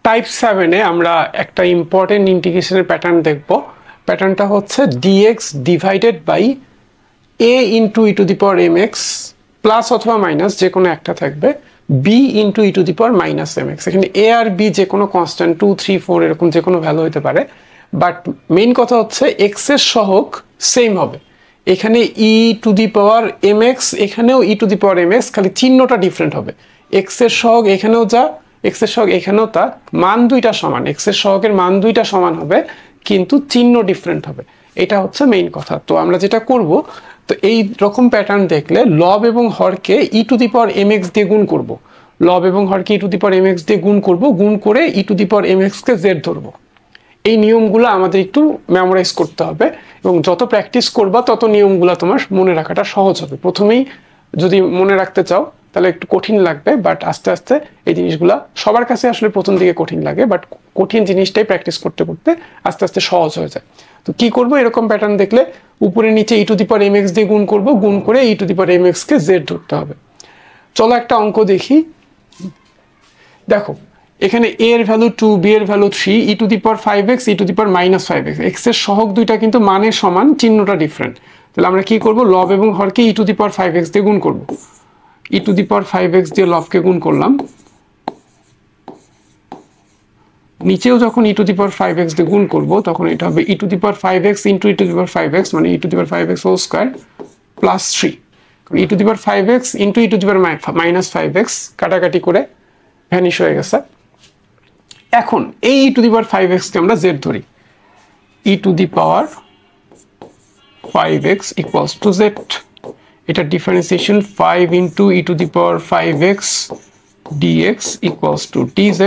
Type 7 এ আমরা একটা important ইন্টিগ্রেশনের প্যাটার্ন দেখব। প্যাটার্নটা হচ্ছে dx divided by a into e to the power mx plus অথবা মাইনাস যে কোনো একটা থাকবে b into e to the power minus mx। এখানে a আর b যে কোনো কনস্ট্যান্ট 2 3 4 এরকম যে কোনো ভ্যালু হতে পারে, বাট মেইন কথা হচ্ছে x এর সহগ সেম হবে। এখানে ই টু দি পাওয়ার mx, এখানেও ই টু দি পাওয়ার mx, খালি চিহ্নটা ডিফারেন্ট হবে। x এর সহগ এখানেও যা, x এর সহগ এখানেও তা, মান দুইটা সমান, x এর সহগের মান দুইটা সমান হবে কিন্তু চিহ্ন ডিফারেন্ট হবে। এটা হচ্ছে মেইন কথা। তো আমরা যেটা করব, তো এই রকম প্যাটার্ন দেখলে লব এবং হরকে e to the power mx দিয়ে গুণ করব। লব এবং হরকে e to the power mx দিয়ে গুণ করব, গুণ করে e to the power mx কে z ধরবো। এই নিয়মগুলো আমাদের একটু মেমোরাইজ করতে হবে এবং যত প্র্যাকটিস করবা তত নিয়মগুলো তোমার মনে রাখাটা সহজ হবে। প্রথমেই যদি মনে রাখতে চাও তাহলে একটু কঠিন লাগবে, বাট আস্তে আস্তে এই জিনিসগুলো সবার কাছে আসলে প্রথম দিকে কঠিন লাগে, বাট কঠিন জিনিসটাই প্র্যাকটিস করতে করতে আস্তে আস্তে সহজ হয়ে যায়। তো কি করব, এরকম প্যাটার্ন দেখলে উপরে নিচে ই টু দি পাওয়ার mx দিয়ে গুণ করব, গুণ করে e to the power mx কে z ধরতে হবে। চলো একটা অঙ্ক দেখি। দেখো এখানে a এর ভ্যালু 2, b এর value 3, e to the power 5x, E to the power minus 5x। x এর সহগ দুইটা কিন্তু মানের সমান, চিহ্নটা ডিফারেন্ট। তাহলে আমরা কি করব, লব এবং হরকে e to the power 5x দিয়ে গুণ করব। E to the power 5x দিয়ে লবকে গুণ করলাম, নিচেও যখন ই টু দি পাওয়ার 5x দিয়ে গুণ করব তখন এটা হবে e to the power 5x into e to the power 5x, মানে e to the power 5x whole square plus 3। E to the power 5x into e to the power minus 5x কাটাকাটি করে vanish হয়ে গেছে। এখন এই ই to the power 5x কে আমরা z ধরি। E to the power 5x equals to z। এটা differentiation 5 into e to the power 5x dx equals to dz।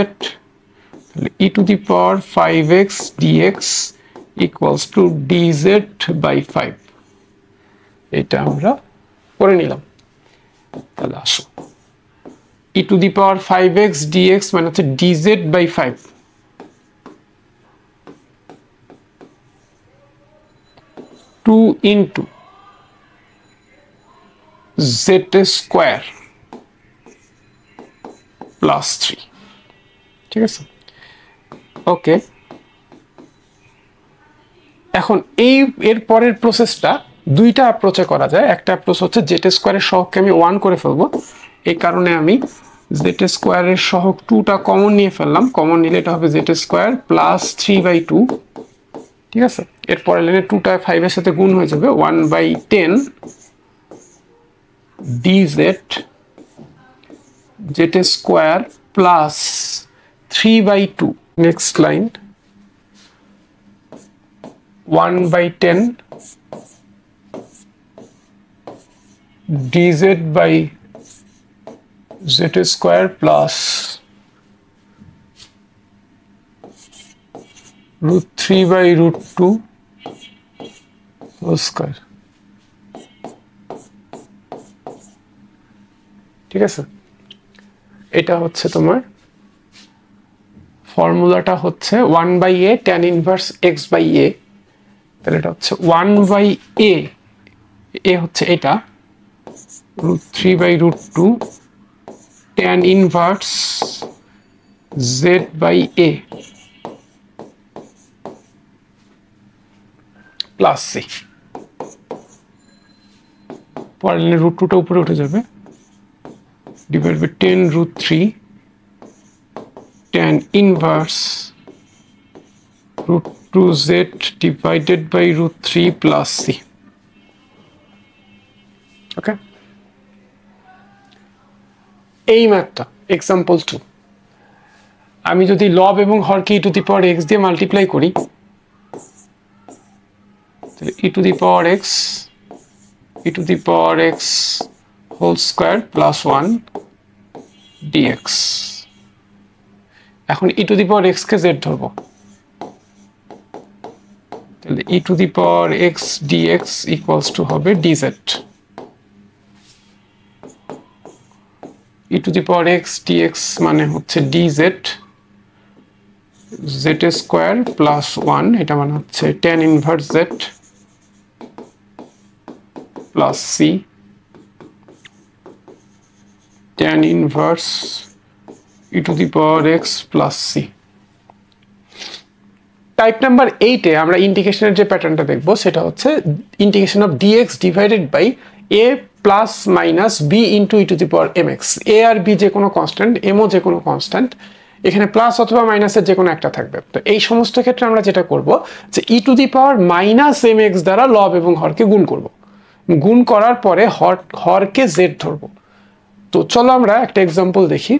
E to the power 5x dx equals to dz by 5। এটা আমরা করে নিলাম। তাহলে আসো ই to the power 5x dx মানে হচ্ছে dz by 5, two into z square plus 3। ঠিক আছে, ওকে। এখন এর পরের প্রসেসটা দুইটা অ্যাপ্রোচে করা যায়। একটা অ্যাপ্রোচ হচ্ছে জেড স্কোয়ারের সহগকে আমি 1 করে ফেলবো। এই কারণে আমি জেড স্কোয়ারের সহগ 2টা কমন নিয়ে ফেললাম। কমন নিলে এটা হবে জেড স্কোয়ার প্লাস 3/2। ঠিক আছে, এরপরে লাইনে 2টা 5 এর সাথে গুণ হয়ে যাবে 1/10 dz Z square plus 3/2। Next line 1/10 dz by z square plus √3/√2 whole square। ঠিক আছে, এটা হচ্ছে তোমার ফর্মুলাটা হচ্ছে 1/a tan inverse x by a। তাহলে এটা হচ্ছে 1/a, a হচ্ছে এটা, √3/√2 tan inverse z by a plus c। পরে √2টা উপরে উঠে যাবে, divide by 10√3 tan inverse √2z divided by √3 plus c। ওকে, এই ম্যাথটা এক্সাম্পল 2। আমি যদি লব এবং হরকে e to the power x দিয়ে মাল্টিপ্লাই করি, তাহলে e to the power x whole square plus 1 dx। এখন e to the power x কে z ধরবো, তাহলে e to the power x dx equals to হবে dz। E to the power x dx মানে হচ্ছে dz z square plus 1, এটা মানে হচ্ছে tan inverse z plus c tan inverse e to the power x plus c। Type number 8-এ আমরা ইন্টিগ্রেশনের যে প্যাটার্নটা দেখব সেটা হচ্ছে integration of dx divided by a plus minus b into e to the power mx। a আর b যে কোনো কনস্ট্যান্ট, m ও যে কোনো কনস্ট্যান্ট, এখানে প্লাস অথবা মাইনাসের যে কোনো একটা থাকবে। তো এই সমস্ত ক্ষেত্রে আমরা যেটা করব যে e to the power minus mx দ্বারা লব এবং হরকে গুণ করব। গুণ করার পরে হরকে z ধরব। তো চলো আমরা একটা এক্সাম্পল দেখি।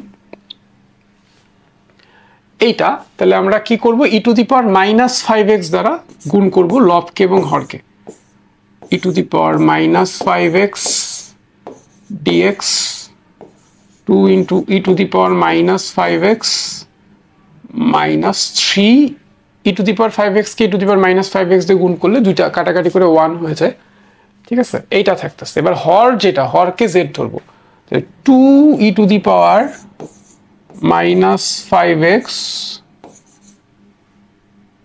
এইটা তাহলে আমরা কি করব, e to the power minus 5x দ্বারা গুণ করব লবকে এবং হরকে। E to the power minus 5x dx 2 into e to the power minus 5x minus 3 e to the power 5x কে e to the power minus 5x দিয়ে গুণ করলে দুইটা কাটাকাটি করে 1 হয়ে যায়। ঠিক আছে, এইটা থাকতেছে। এবার হর যেটা, হরকে z ধরবো। 2 e to the power minus 5x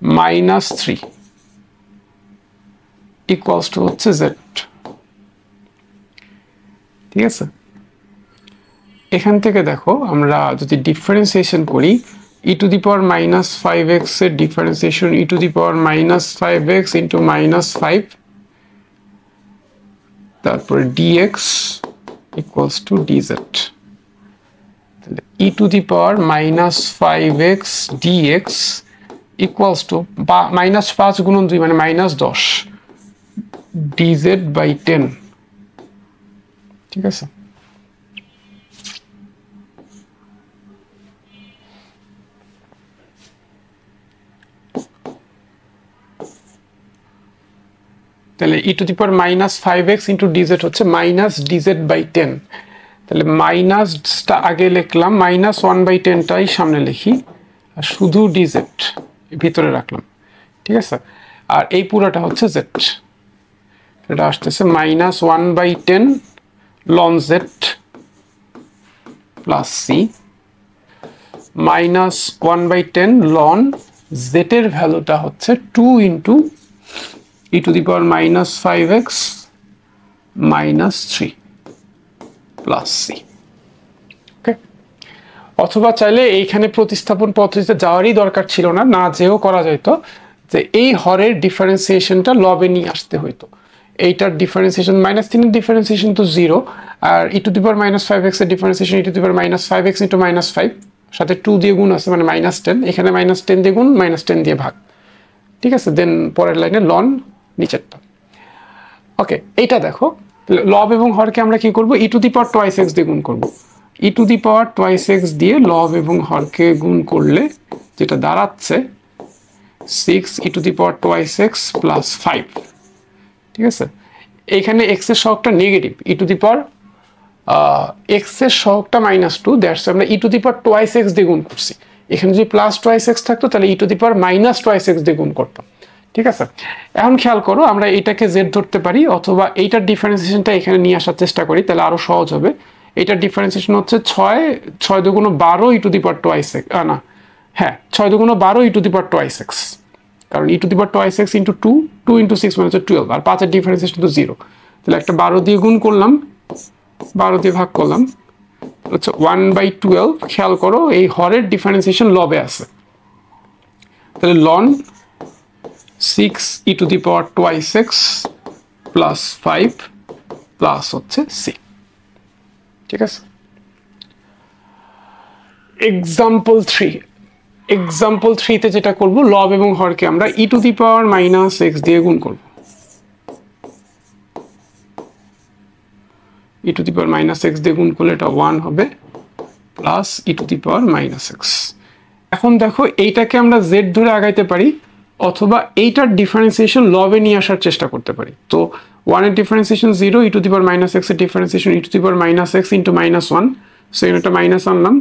minus 3 equals to হচ্ছে z। ঠিক আছে, এখান থেকে দেখো আমরা যদি ডিফারেন্সিয়েশন করি, ই to the power minus 5x এর differentiation e to the power minus 5x into minus 5, তারপরে dx ইকুয়ালস টু dz। তাহলে e to the power minus 5x dx equals to minus 5 গুণন 2 মানে মাইনাস 10 dz বাই 10। ঠিক আছে, তাহলে e to the power minus 5x into dz হচ্ছে minus dz by 10। তাহলে মাইনাসটা আগে লিখলাম, মাইনাস 1/10টাই সামনে লিখি, আর শুধু dz ভিতরে রাখলাম। ঠিক আছে, আর এই পুরোটা হচ্ছে z। এটা আসতেছে minus 1/10 ln z plus c minus 1/10 ln z এর ভ্যালুটা হচ্ছে 2 into e to the power minus 5x minus 3 plus c। ওকে, অথবা চাইলে এইখানে প্রতিস্থাপন পদ্ধতিতে যাওয়ারই দরকার ছিল না, না যেও করা যেত যে এই হরের ডিফারেন্সিয়েশনটা লবে নিয়ে আসতে হইতো। এইটার ডিফারেন্সিয়েশন মাইনাস 3 এর ডিফারেন্সিয়েশন তো 0, আর ই to the power minus 5x এর differentiation e to the power minus 5x into minus 5, সাথে 2 দিয়ে গুণ আছে মানে মাইনাস 10, এখানে মাইনাস 10 দিয়ে গুণ, মাইনাস 10 দিয়ে ভাগ। ঠিক আছে, দেন পরের লাইনে লন নিচেরটা। ওকে, এইটা দেখো, লব এবং হরকে আমরা কি করব, e to the power twice x দিয়ে গুণ করব। E to the power twice x দিয়ে লব এবং হরকে গুণ করলে যেটা দাঁড়াচ্ছে 6 e to the power twice x plus 5। ঠিক আছে, এইখানে এক্স এর সহগটা negative, e to the power x এর সহগটা মাইনাস 2, দ্যাটস আমরা e to the power twice x দিয়ে গুণ করছি। এখানে যদি প্লাস টোয়াইস এক্স থাকতো তাহলে e to the power minus twice x দিয়ে গুণ করতাম। ঠিক আছে, এখন খেয়াল করো, আমরা এটাকে জেড ধরতে পারি অথবা এইটার ডিফারেন্সিয়েশনটা এখানে নিয়ে আসার চেষ্টা করি, তাহলে আরো সহজ হবে। এইটার ডিফারেন্সিয়েশন হচ্ছে 6 দুগুণ 12 e to the power twice x, না হ্যাঁ 6 দুগুণ 12 e to the power twice x, কারণ e to the power twice x into 2 into 6 মানে হচ্ছে 12, আর 5 এর ডিফারেন্সিয়েশন তো 0। তাহলে একটা 12 দিয়ে গুণ করলাম, 12 দিয়ে ভাগ করলাম, হচ্ছে 1/12। খেয়াল করো এই হরের ডিফারেন্সিয়েশন লবে আছে, তাহলে লন 6 e to the power twice x plus 5 plus হচ্ছে c। ঠিক আছে, এক্সাম্পল 3 তে যেটা করব, লব এবং হরকে আমরা e to the power minus x দিয়ে গুণ করব। E to the power minus x দিয়ে গুণ করলে এটা 1 হবে plus e to the power minus x. এখন দেখো এইটাকে আমরা জেড ধরে আগাইতে পারি অথবা এইটার ডিফারেন্সিয়েশন লবে নিয়ে আসার চেষ্টা করতে পারি। তো 1 এর differentiation 0, e to the power minus x এর differentiation e to the power minus x into minus 1, so এখানে একটা মাইনাস আনলাম,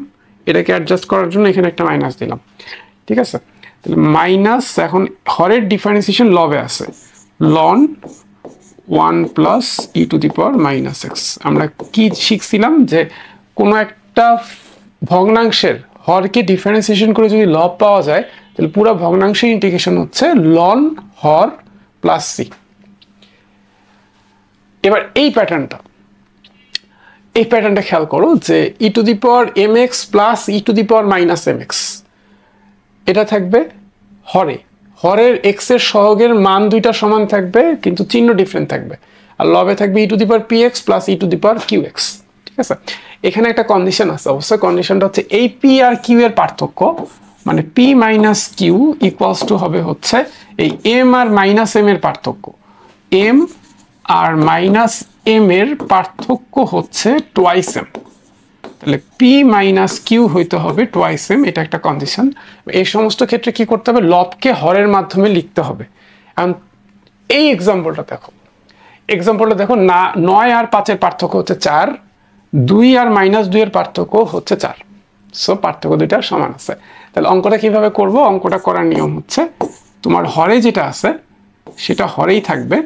এটাকে অ্যাডজাস্ট করার জন্য এখানে একটা মাইনাস দিলাম। ঠিক আছে, তাহলে মাইনাস, এখন হরের ডিফারেন্সিয়েশন লবে আছে, লন 1 plus e to the power minus x. আমরা কি শিখছিলাম যে কোনো একটা ভগ্নাংশের হরকে ডিফারেন্সিয়েশন করে যদি লব পাওয়া যায় তাহলে পুরো ভগ্নাংশের ইন্টিগ্রেশন হচ্ছে লন হর প্লাস সি। এবার এই প্যাটার্নটা খেয়াল করো যে e to the power m x plus e to the power minus m x, এটা থাকবে হরের এক্স এর সহগের মান দুইটা সমান থাকবে কিন্তু চিহ্ন ডিফারেন্ট থাকবে, আর লবে থাকবে e to the power p x plus e to the power q x. ঠিক আছে, এখানে একটা কন্ডিশন আছে, অবশ্যই কন্ডিশনটা হচ্ছে এই পি আর কিউ এর পার্থক্য, মানে P minus Q equals to হবে হচ্ছে এই এম আর মাইনাস এম এর পার্থক্য। এম আর মাইনাস এম এর পার্থক্য হচ্ছে টোয়াইস এম, তাহলে পি মাইনাস কিউ হইতে হবে টোয়াইস এম, এটা একটা কন্ডিশন। এই সমস্ত ক্ষেত্রে কি করতে হবে, লবকে হরের মাধ্যমে লিখতে হবে। এখন এই এক্সাম্পলটা দেখো, না 9 আর 5 এর পার্থক্য হচ্ছে 4, 2 আর মাইনাস 2 এর পার্থক্য হচ্ছে 4, সো পার্থক্য দুইটা সমান আছে। তাহলে অঙ্কটা কিভাবে করব, অঙ্কটা করার নিয়ম হচ্ছে তোমার হরে যেটা আছে সেটা হরেই থাকবে,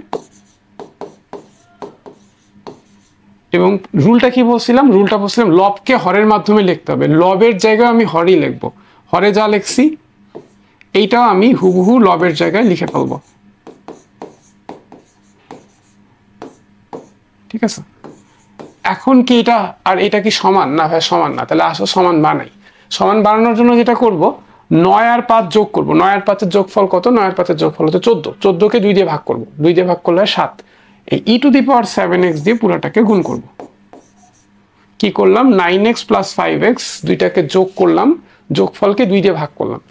এবং রুলটা কি বলছিলাম, লবকে হরের মাধ্যমে লিখতে হবে। লবের জায়গায় আমি হরেই লিখবো, হরে যা লিখছি এইটাও আমি হুবহু লবের জায়গায় লিখে ফেলবো। ঠিক আছে, এখন কি এটা আর এটা কি সমান না? ভাই সমান না, তাহলে আসো সমান বানাই। সমান বানানোর জন্য যেটা করব, 9 আর 5 যোগ করব। 9 আর 5 এর যোগফল কত? 9 আর 5 এর যোগফল হচ্ছে 14, 14 কে 2 দিয়ে ভাগ করব, 2 দিয়ে ভাগ করলে 7, এই ই টু দি পাওয়ার 7x দিয়ে পুরোটাকে গুণ করব। কি করলাম, 9x প্লাস 5x দুইটাকে যোগ করলাম, যোগফলকে 2 দিয়ে ভাগ করলাম,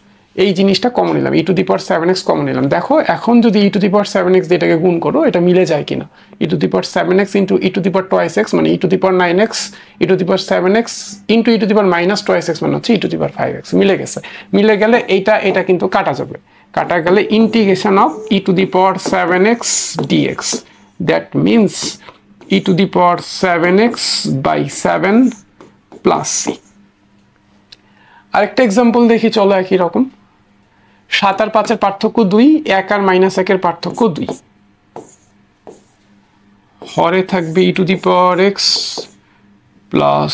এই জিনিসটা কমন নিলাম, ই to the power 7x common নিলাম। দেখো এখন যদি ই টু দি পাওয়ার 7x দিয়ে এটাকে গুণ করো, এটা মিলে যায় কিনা। E to the power 7x into e to the power twice x মানে e to the power 9x, e to the power 7x into e to the power minus twice x মানে হচ্ছে ই টু দি পাওয়ার 5x, মিলে গেছে। মিলে গেলে এটা কিন্তু কাটা যাবে, কাটা গেলে integration of e to the power 7x dx, that means e to the power 7x by 7 plus C. আরেকটা এক্সাম্পল দেখি চলো, একই রকম। 7 আর 5 এর পার্থক্য 2, 1 আর মাইনাস 1 এর পার্থক্য 2, হরে থাকবে e to the power x plus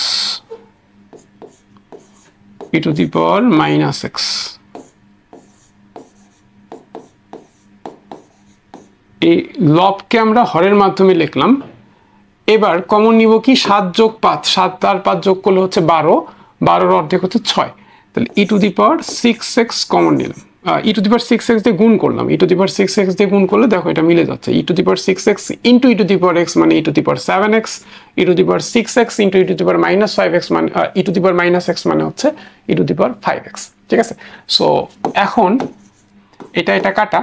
e to the power minus x. এই লবকে আমরা হরের মাধ্যমে লিখলাম। এবার কমন নিব কি, 7 যোগ 5, 7 আর 5 যোগ করলে হচ্ছে 12, 12 অর্ধেক হচ্ছে 6, তাহলে e to the power 6x common নিলাম, ই টু দি পাওয়ার 6x দিয়ে গুণ করলাম, ই টু দি পাওয়ার 6x দিয়ে গুণ করলে দেখো এটা মিলে যাচ্ছে, e to the power 6x into e to the power x মানে e to the power 7x, e to the power 6x into e to the power minus 5x মানে e to the power minus x মানে হচ্ছে ই to the power 5x। ঠিক আছে, so এখন এটা কাটা,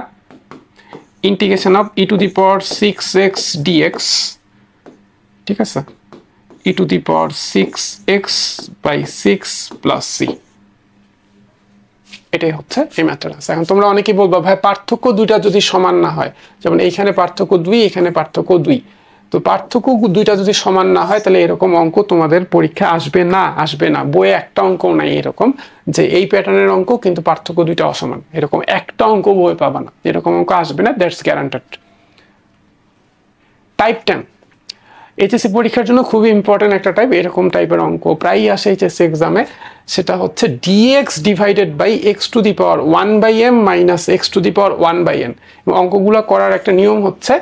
integration of e to the power 6x dx, ঠিক আছে, e to the power 6x by 6 plus c, এটাই হচ্ছে এই ম্যাথড আছে। এখন তোমরা অনেকেই বলবা ভাই পার্থক্য দুইটা যদি সমান না হয়, যেমন এইখানে পার্থক্য 2, এখানে পার্থক্য 2, তো পার্থক্য দুইটা যদি সমান না হয় তাহলে এরকম অঙ্ক তোমাদের পরীক্ষা আসবে না। বইয়ে একটা অঙ্কও নাই এরকম যে এই প্যাটার্নের অঙ্ক কিন্তু পার্থক্য দুইটা অসমান, এরকম একটা অঙ্ক বইয়ে পাবা না, এরকম অঙ্ক আসবে না, দ্যাটস গ্যারান্টেড। টাইপ 10 এইচএসসি পরীক্ষার জন্য খুবই ইম্পর্টেন্ট একটা টাইপ, এরকম টাইপের অঙ্ক প্রায়ই আসে এইচএসসি এক্সামে, সেটা হচ্ছে dx divided by x to the power 1/m minus x to the power 1/n। এবং অঙ্কগুলো করার একটা নিয়ম হচ্ছে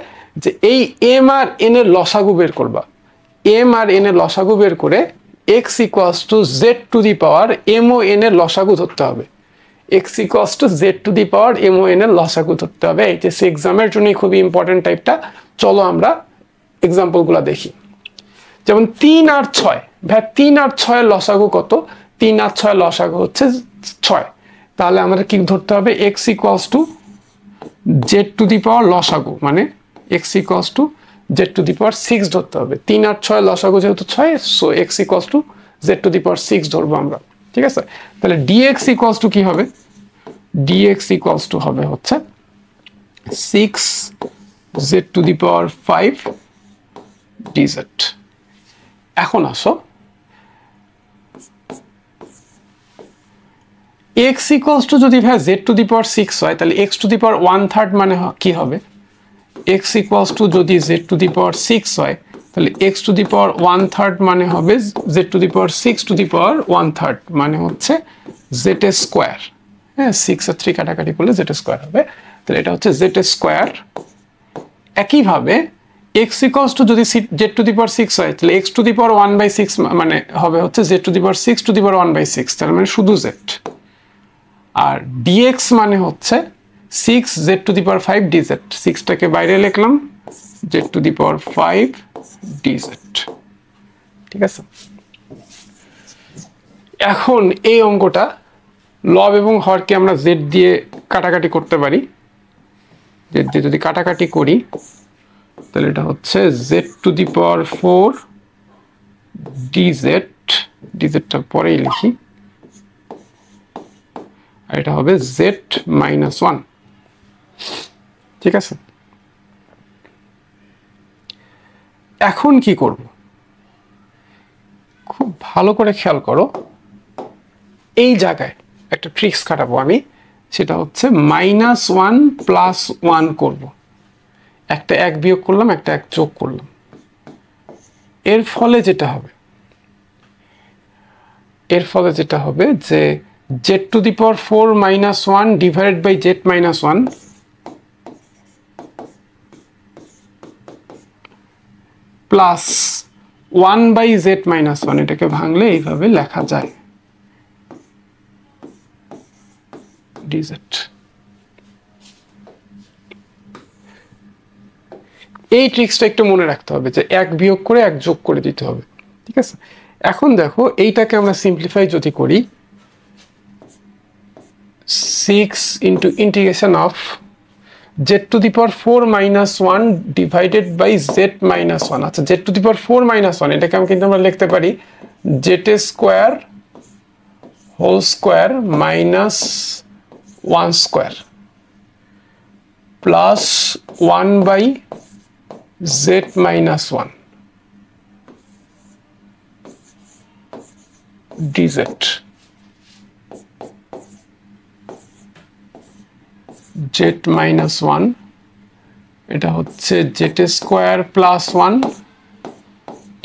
যে এই m আর n এর লসাগু বের করবা, m আর n এর লসাগু বের করে x equals to z to the power m ও n এর লসাগু ধরতে হবে, x equals to z to the power m ও n এর লসাগু ধরতে হবে। এইচএসসি এক্সামের জন্য খুবই ইম্পর্টেন্ট টাইপটা। চলো আমরা এক্সাম্পলগুলো দেখি। যেমন 3 আর 6, ভাই 3 আর 6 এর লসাগু কত? 3 আর 6 এর লসাগু হচ্ছে 6, তাহলে আমাদের কি ধরতে হবে, x equals to z to the power লসাগু মানে x equals to z to the power 6 ধরতে হবে। 3 আর 6 এর লসাগু যেহেতু 6, so x equals to z to the power 6 ধরবো আমরা। ঠিক আছে, তাহলে dx ইকুয়ালস টু কি হবে, dx ইকুয়ালস টু হবে হচ্ছে 6 z to the power 5 dz। এখন আসো x ইকুয়ালস টু যদি ভাই z টু দি পাওয়ার 6 হয় তাহলে x টু দি পাওয়ার 1/3 মানে কি হবে, x ইকুয়ালস টু যদি z টু দি পাওয়ার 6 হয় তাহলে x টু দি পাওয়ার 1/3 মানে হবে z to the power 6 to the power 1/3 মানে হচ্ছে z স্কয়ার। হ্যাঁ, 6 আর 3 কাটাকাটি করলে z স্কয়ার হবে, তাহলে এটা হচ্ছে z স্কয়ার। একইভাবে x ইকুয়ালস টু যদি z টু দি পাওয়ার 6 হয় তাহলে x টু দি পাওয়ার 1/6 মানে হবে হচ্ছে z to the power 6 to the power 1/6, তার মানে শুধু z। আর dx মানে হচ্ছে 6 z to the power 5 d z, 6টাকে বাইরে লিখলাম, z to the power 5 d z. ঠিক আছে, এখন এই অঙ্কটা লব এবং হরকে আমরা জেড দিয়ে কাটাকাটি করতে পারি। জেড দিয়ে যদি কাটাকাটি করি তাহলে এটা হচ্ছে z to the power 4 d z, ডিজেডটা পরেই লিখি, আর এটা হবে জেড মাইনাস 1। ঠিক আছে, এখন কি করব, খুব ভালো করে খেয়াল করো, এই জায়গায় একটা ট্রিক্স খাটাবো আমি, সেটা হচ্ছে -1 + 1 করব। একটা 1 বিয়োগ করলাম, একটা 1 যোগ করলাম। এর ফলে যেটা হবে যে z to the power 4 - 1 divided by z minus 1 plus 1 by z minus 1, এটাকে ভাঙলে এইভাবে লেখা যায় ডিজেড। এই ট্রিক্সটা একটু মনে রাখতে হবে যে 1 বিয়োগ করে 1 যোগ করে দিতে হবে। ঠিক আছে, এখন দেখো এইটাকে আমরা সিম্পলিফাই যদি করি, 6 into integration of Z to the power 4 - 1 divided by z minus 1। আচ্ছা, জেড টু দি পাওয়ার 4 - 1 এটাকে আমি কিন্তু আমরা লিখতে পারি Z square whole square minus 1 square plus 1 by z minus 1 DZ. Z minus 1 এটা হচ্ছে z square plus 1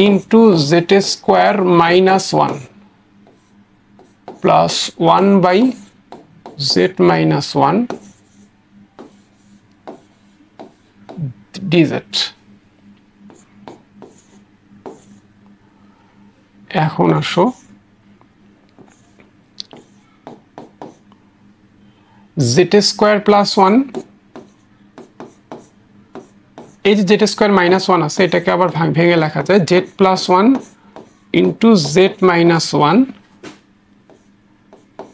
into Z square minus 1 plus 1 by z minus 1 d z. এখন আসো জেড স্কোয়ার প্লাস 1, এই যে জেড স্কোয়ার মাইনাস 1 আছে এটাকে আবার ভেঙে লেখা যায় z plus 1 into z minus 1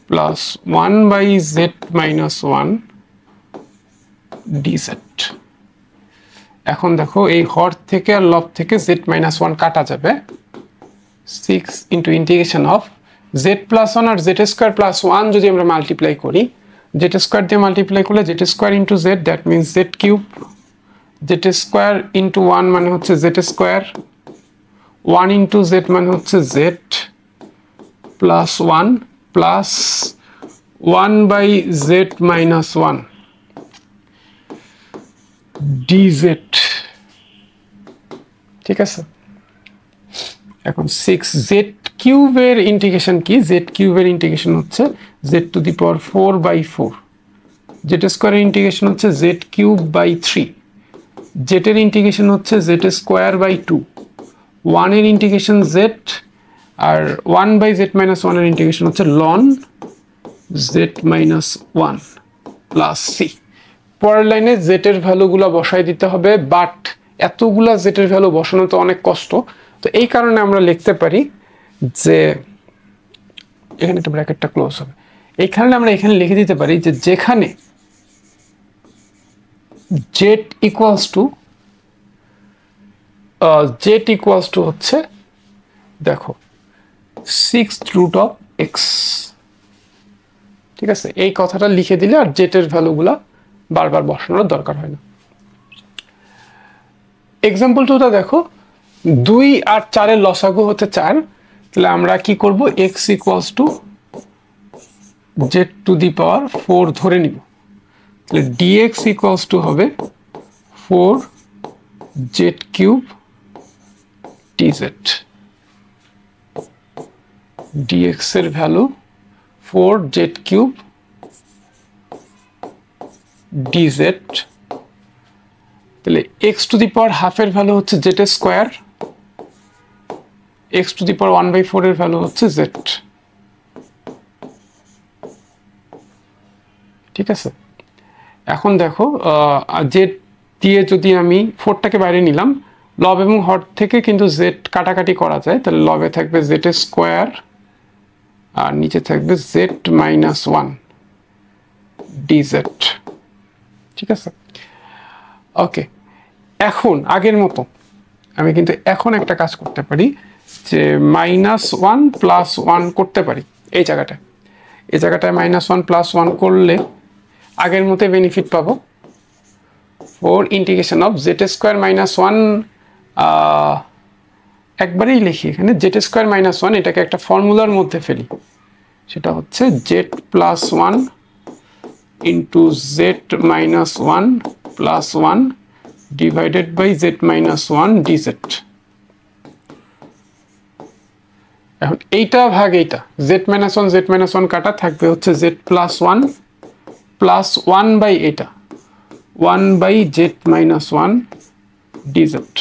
plus 1 by z minus 1 d z. এখন দেখো এই হর থেকে আর লব থেকে জেড মাইনাস 1 কাটা যাবে, 6 into integration of z plus 1 আর জেড স্কোয়ার প্লাস 1 যদি আমরা মাল্টিপ্লাই করি, জেড স্কোয়ার দিয়ে মাল্টিপ্লাই করলে z square into z, that means z cube, z square into 1 মানে হচ্ছে জেড স্কোয়ার, 1 ইন্টু জেড মানে হচ্ছে z plus 1 plus 1 by z minus 1 d z. ঠিক আছে, এখন 6 জেড কিউবের ইন্টিগ্রেশন কি, জেড কিউবের ইন্টিগ্রেশন হচ্ছে z to the power 4/4, z স্কোয়ারের ইন্টিগ্রেশন হচ্ছে জেড কিউব বাই 3, জেডের ইন্টিগ্রেশন হচ্ছে জেড স্কোয়ার বাই 2, 1 এর ইন্টিগ্রেশন জেড, আর 1 বাই জেড মাইনাস 1 এর ইন্টিগ্রেশন হচ্ছে ln z minus 1 plus c. পরের লাইনে জেড এর ভ্যালুগুলো বসাই দিতে হবে, বাট এতগুলা জেড এর ভ্যালু বসানো তো অনেক কষ্ট, তো এই কারণে আমরা লিখতে পারি যে এখানে একটা ব্র্যাকেটটা ক্লোজ হবে, এইখানে আমরা এখানে লিখে দিতে পারি যে যেখানে জেড ইকুয়ালস টু হচ্ছে দেখো 6th root of x। ঠিক আছে, এই কথাটা লিখে দিলে আর জেড এর ভ্যালুগুলা বারবার বসানোর দরকার হয় না। এক্সাম্পল 2টা দেখো, 2 আর 4 এর লসাগু হচ্ছে 4, তাহলে আমরা কি করব, x equals to z to the power 4 ধরে নিব, তাহলে dx ইকুয়ালস টু হবে 4 জেড কিউব dz, dx এর ভ্যালু 4 জেড কিউব dz, তাহলে x to the power half এর ভ্যালু হচ্ছে z square, x to the power 1/4 এর ভ্যালু হচ্ছে z। ঠিক আছে, এখন দেখো জেড দিয়ে যদি আমি 4টাকে বাইরে নিলাম, লব এবং হর থেকে কিন্তু জেড কাটাকাটি করা যায়, তাহলে লবে থাকবে জেড স্কোয়ার আর নিচে থাকবে জেড মাইনাস 1 ডিজেড। ঠিক আছে, ওকে। এখন আগের মতো আমি কিন্তু এখন একটা কাজ করতে পারি যে -1 + 1 করতে পারি। এই জায়গাটায় -1 + 1 করলে আগের মতো বেনিফিট পাবো। 4 integration of Z square minus 1, একবারেই লিখি এখানে জেড স্কোয়ার মাইনাস 1, এটাকে একটা ফর্মুলার মধ্যে ফেলি, সেটা হচ্ছে z plus 1 into z minus 1 plus 1 divided by z minus 1 d z. এখন এইটা ভাগ এইটা, জেড মাইনাস 1 কাটা থাকবে হচ্ছে জেড প্লাস 1 প্লাস 1 বাই এটা 1 বাই জেড মাইনাস 1 ডিজেড।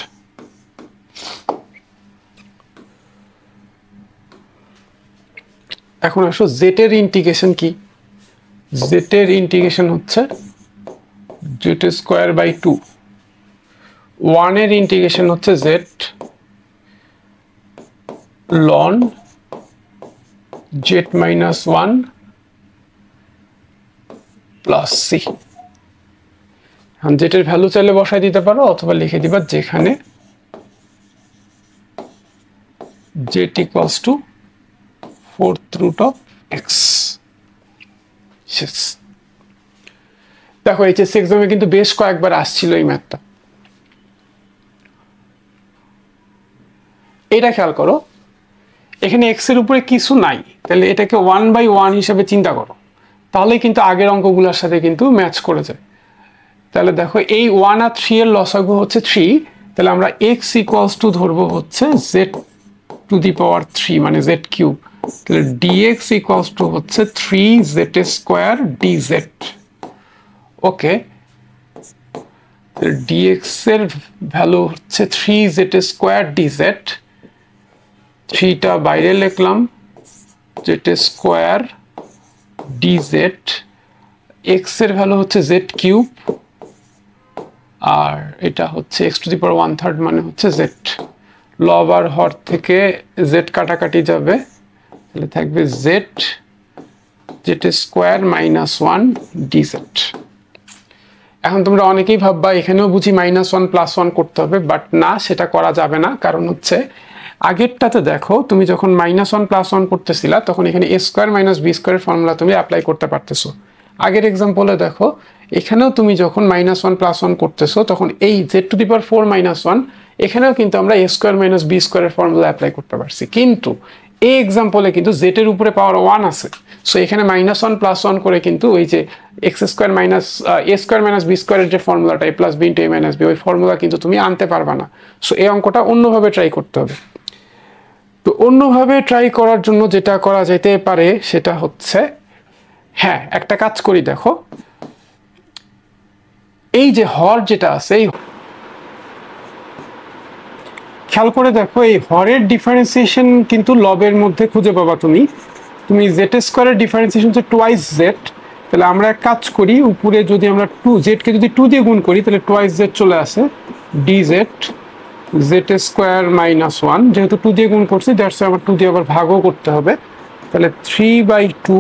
এখন আসো জেড এর ইন্টিগ্রেশন কি? জেড এর ইন্টিগ্রেশন হচ্ছে জেড স্কোয়ার বাই 2, 1 এর ইন্টিগ্রেশন হচ্ছে z ln z minus 1 plus c. এখন জেটের ভ্যালু চাইলে বসাই দিতে পারো অথবা লিখে দিবা যেখানে Z equals to 4th root of x। শেষ। দেখো এইচএসসি এক্সামে কিন্তু বেশ কয়েকবার আসছিল এই ম্যাথটা। এটা খেয়াল করো, এখানে x এর উপরে কিছু নাই, তাহলে এটাকে 1/1 হিসাবে চিন্তা করো, তাহলে কিন্তু আগের অঙ্কগুলোর সাথে কিন্তু ম্যাচ করে যায়। তাহলে দেখো এই 1 আর 3 এর লসাগু হচ্ছে 3, তাহলে আমরা x ইকুয়ালস টু ধরবো হচ্ছে z⁻³ মানে z কিউব, তাহলে dx ইকুয়ালস টু হচ্ছে 3z² dz। ওকে, dx এর ভ্যালু হচ্ছে 3z² dz, 3টা বাইরে লিখলাম z² dz, x এর ভ্যালু হচ্ছে z³ আর এটা হচ্ছে x⁻⁻³ মানে হচ্ছে z। লব আর হর থেকে z কাটাকাটি যাবে, তাহলে থাকবে z² মাইনাস 1 dz। এখন তোমরা অনেকেই ভাববা এখানেও বুঝি -1 + 1 করতে হবে, বাট না, সেটা করা যাবে না। কারণ হচ্ছে আগেরটাতে দেখো তুমি যখন -1 + 1 করতেছিলা তখন এখানে a² - b² ফর্মুলা তুমি অ্যাপ্লাই করতে পারতেছো। আগের এক্সাম্পলে দেখো এখানেও তুমি যখন -1 + 1 করতেছো তখন এই z⁴ - 1 এখানেও কিন্তু আমরা a² - b² ফর্মুলা অ্যাপ্লাই করতে পারছি, কিন্তু এই এক্সাম্পলে কিন্তু z এর উপরে পাওয়ার 1 আছে। সো এখানে -1 + 1 করে কিন্তু ওই যে x² - a² - b² এর যে ফর্মুলাটা a + b * a - b, ওই ফর্মুলা কিন্তু তুমি আনতে পারবা না। সো এই অঙ্কটা অন্যভাবে ট্রাই করতে হবে। তো অন্যভাবে ট্রাই করার জন্য যেটা করা যেতে পারে সেটা হচ্ছে, হ্যাঁ, একটা কাজ করি। দেখো এই যে হর যেটা আছে, এই খেয়াল করে দেখো এই হরের ডিফারেন্সিয়েশন কিন্তু লবের মধ্যে খুঁজে পাবা তুমি z² এর ডিফারেন্সিয়েশন হচ্ছে টুয়াইস z, তাহলে আমরা এক কাজ করি, উপরে যদি আমরা z কে যদি 2 দিয়ে গুণ করি তাহলে টুয়াইস z চলে আসে dz z² মাইনাস 1, যেহেতু 2 দিয়ে গুণ করছি দ্যাটস আমার 2 দিয়ে আবার ভাগও করতে হবে, তাহলে 3/2।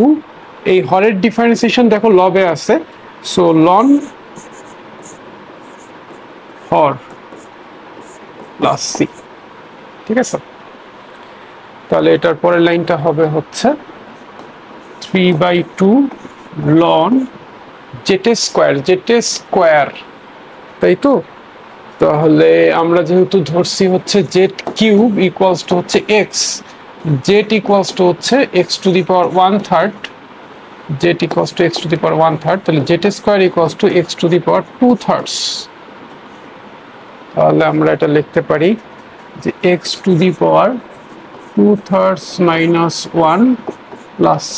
এই হরের ডিফারেন্সিয়েশন দেখো লবে আছে, সো লন হর প্লাস সি। ঠিক আছে, তাহলে এটার পরের লাইনটা হবে হচ্ছে 3/2 লন z², তাই তো? তাহলে আমরা যেহেতু ধরছি হচ্ছে z³ ইকুয়ালস টু হচ্ছে x, z ইকুয়ালস টু হচ্ছে x⁻⁻⁻, z equals to x⁻⁻⁻, তাহলে z² ইকুয়ালস টু x⁻², তাহলে আমরা এটা লিখতে পারি যে x⁻² - 1 প্লাস c।